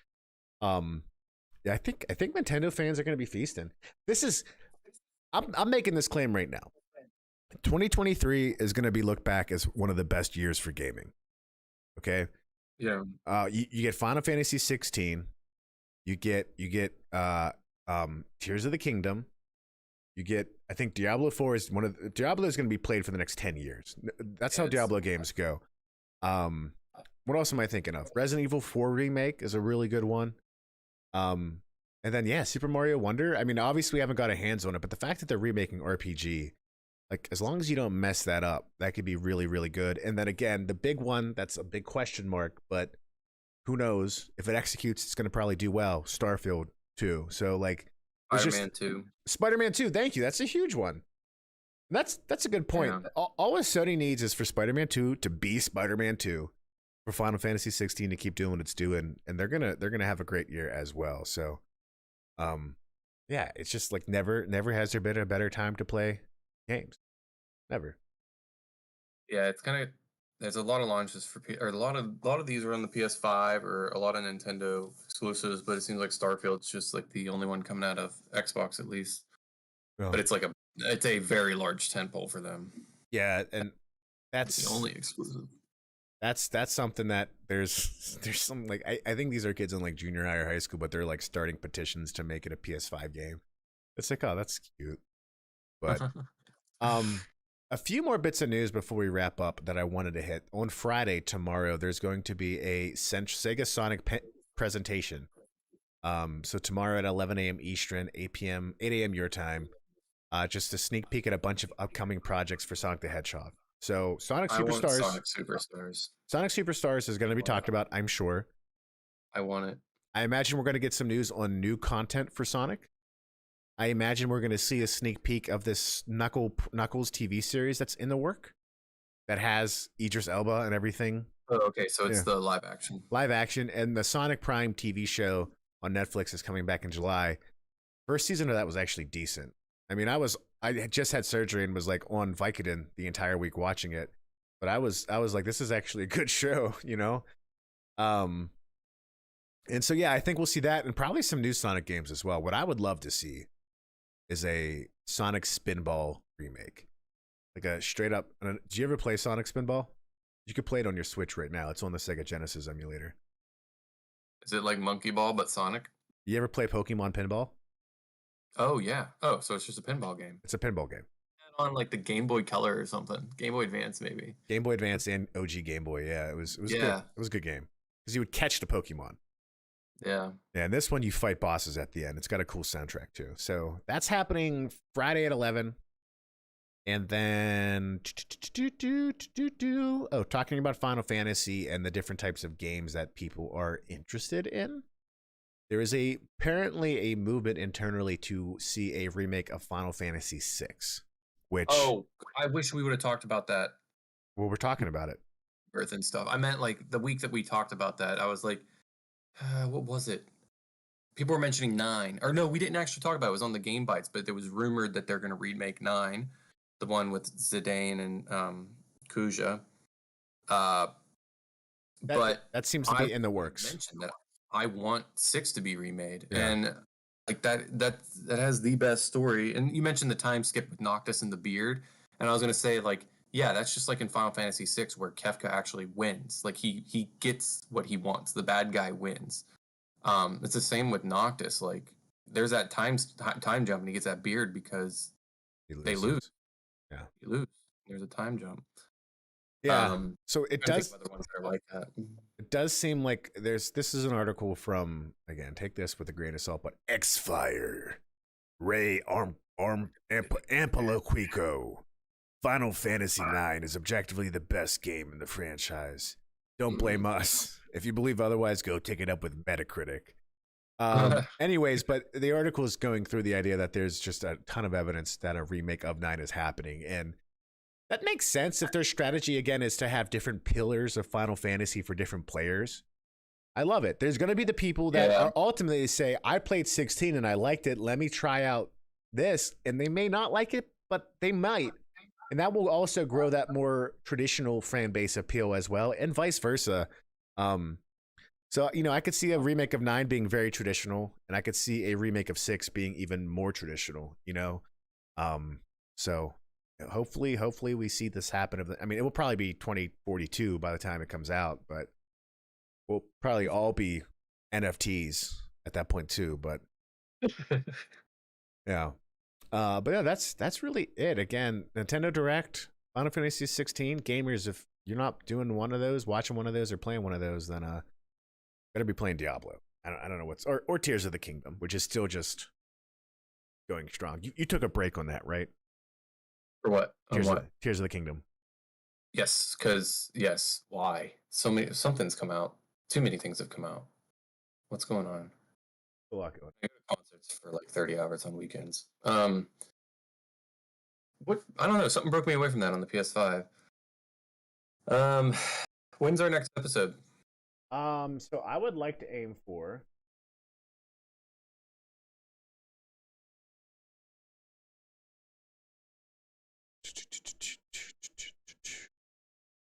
Yeah, I think Nintendo fans are going to be feasting. I'm making this claim right now. 2023 is going to be looked back as one of the best years for gaming. Okay? Yeah. You get Final Fantasy 16. You get Tears of the Kingdom. You get, I think Diablo 4 is Diablo is going to be played for the next 10 years. That's how Diablo games go. What else am I thinking of? Resident Evil 4 remake is a really good one. And then, yeah, Super Mario Wonder. I mean, obviously we haven't got a hands on it, but the fact that they're remaking RPG, like, as long as you don't mess that up, that could be really, really good. And then again, the big one, that's a big question mark, but who knows? If it executes, it's going to probably do well. Starfield 2. So, like, Spider-Man 2. Spider-Man 2, thank you. That's a huge one. That's a good point. Yeah. All what Sony needs is for Spider-Man 2 to be Spider-Man 2, for Final Fantasy 16 to keep doing what it's doing, and they're gonna have a great year as well. So, yeah, it's just like never has there been a better time to play games. Never. Yeah, it's kind of there's a lot of launches for or a lot of these are on the PS5 or a lot of Nintendo exclusives, but it seems like Starfield's just like the only one coming out of Xbox at least. Well, But it's a very large tentpole for them. yeah, and It's that's the only exclusive. that's something that there's some, like, I think these are kids in like junior high or high school, but they're like starting petitions to make it a PS5 game. It's like, oh, that's cute. But a few more bits of news before we wrap up that I wanted to hit. On Friday, tomorrow, there's going to be a Sega Sonic presentation. So tomorrow at 11 a.m. Eastern, 8 a.m. your time, just a sneak peek at a bunch of upcoming projects for Sonic the Hedgehog. So Sonic Superstars is going to be talked about, I'm sure. I want it. I imagine we're going to get some news on new content for Sonic. I imagine we're going to see a sneak peek of this Knuckles TV series that's in the work, that has Idris Elba and everything. Oh, okay, so it's the live action. Live action, and the Sonic Prime TV show on Netflix is coming back in July. First season of that was actually decent. I mean, I had just had surgery and was like on Vicodin the entire week watching it, but I was like, this is actually a good show, you know? And so, yeah, I think we'll see that, and probably some new Sonic games as well. What I would love to see is a Sonic Spinball remake. Like a straight up, do you ever play Sonic Spinball? You could play it on your Switch right now. It's on the Sega Genesis emulator. Is it like Monkey Ball but Sonic? You ever play Pokemon Pinball? Oh yeah. Oh, so it's just a pinball game. It's a pinball game. On like the Game Boy Color or something. Game Boy Advance maybe. Game Boy Advance and OG Game Boy. Yeah, it was good. It was a good game because you would catch the Pokemon. Yeah. Yeah, and this one you fight bosses at the end. It's got a cool soundtrack too. So that's happening Friday at 11. And then, talking about Final Fantasy and the different types of games that people are interested in. There is apparently a movement internally to see a remake of Final Fantasy VI, which... Oh, I wish we would have talked about that. Well, we're talking about it. Earth and stuff. I meant like the week that we talked about that, I was like, what was it? People were mentioning 9. Or no, we didn't actually talk about it. It was on the Game Bites, but there was rumored that they're going to remake 9. The one with Zidane and Kuja. But that seems to be in the works. Mentioned that I want 6 to be remade, and like that has the best story. And you mentioned the time skip with Noctis and the beard, and I was gonna say like, yeah, that's just like in Final Fantasy VI where Kefka actually wins. Like he gets what he wants. The bad guy wins. It's the same with Noctis. Like there's that time jump, and he gets that beard because they lose. Yeah, you lose. There's a time jump. Yeah. So it does. Other ones that are like that. It does seem like this is an article from, again, take this with a grain of salt, but X-Fire, Ray Ampaloquico. Final Fantasy IX is objectively the best game in the franchise. Don't blame us. If you believe otherwise, go take it up with Metacritic. Anyways, but the article is going through the idea that there's just a ton of evidence that a remake of 9 is happening. And that makes sense if their strategy, again, is to have different pillars of Final Fantasy for different players. I love it. There's going to be the people that are ultimately say, I played 16 and I liked it. Let me try out this. And they may not like it, but they might. And that will also grow that more traditional fan base appeal as well, and vice versa. So, I could see a remake of 9 being very traditional, and I could see a remake of 6 being even more traditional, So hopefully we see this happen. It will probably be 2042 by the time it comes out, but we'll probably all be NFTs at that point too. But yeah. But yeah, that's really it. Again, Nintendo Direct, Final Fantasy 16. Gamers, if you're not doing one of those, watching one of those, or playing one of those, then better be playing Diablo. I don't know what's or Tears of the Kingdom, which is still just going strong. You took a break on that, right? For what? Tears of the Kingdom. Yes, because why? Something's come out. Too many things have come out. What's going on? A lot going on. I go to concerts for like 30 hours on weekends. What? I don't know. Something broke me away from that on the PS5. When's our next episode? So I would like to aim for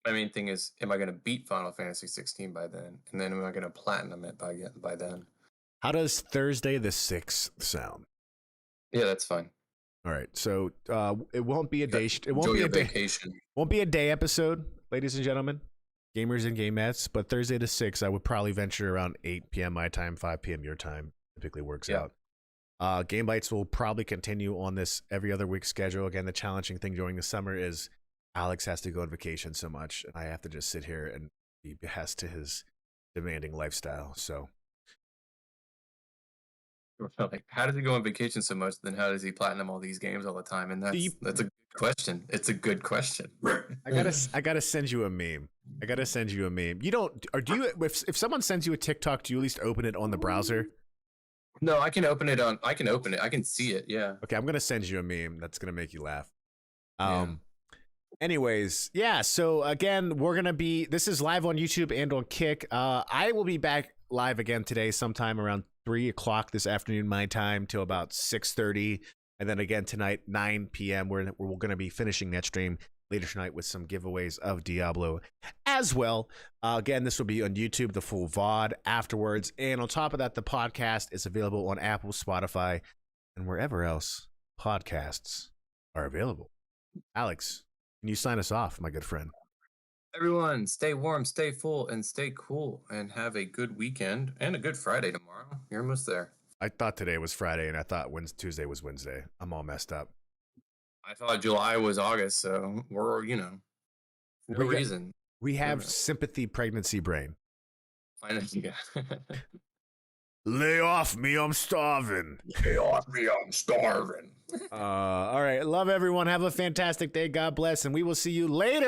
my main thing is, am I going to beat Final Fantasy 16 by then? And then am I going to platinum it by then? How does Thursday the 6th sound? Yeah, that's fine. All right. So it won't be a day. It won't Enjoy be your a day. Vacation. Won't be a day episode, ladies and gentlemen, gamers and gamettes. But Thursday the 6th, I would probably venture around 8 p.m. my time, 5 p.m. your time. Typically works out. Game Bites will probably continue on this every other week schedule. Again, the challenging thing during the summer is Alex has to go on vacation so much, and I have to just sit here and be behest to his demanding lifestyle. So, like, how does he go on vacation so much? Then how does he platinum all these games all the time? And that's a good question. It's a good question. I gotta send you a meme. You don't, or do you? If someone sends you a TikTok, do you at least open it on the browser? No, I can open it. I can see it. Yeah. Okay, I'm gonna send you a meme that's gonna make you laugh. Yeah. Anyways, yeah. So again, this is live on YouTube and on Kick. I will be back live again today, sometime around 3:00 this afternoon, my time, till about 6:30, and then again tonight, 9 p.m. We're going to be finishing that stream later tonight with some giveaways of Diablo as well. Again, this will be on YouTube, the full VOD afterwards, and on top of that, the podcast is available on Apple, Spotify, and wherever else podcasts are available. Alex, can you sign us off, my good friend? Everyone, stay warm, stay full, and stay cool, and have a good weekend and a good Friday tomorrow. You're almost there. I thought today was Friday, and I thought Tuesday was Wednesday. I'm all messed up. I thought July was August, so we're, no reason. We have sympathy pregnancy brain. Yeah. Lay off me, I'm starving. Lay off me, I'm starving. All right. Love everyone. Have a fantastic day. God bless. And we will see you later.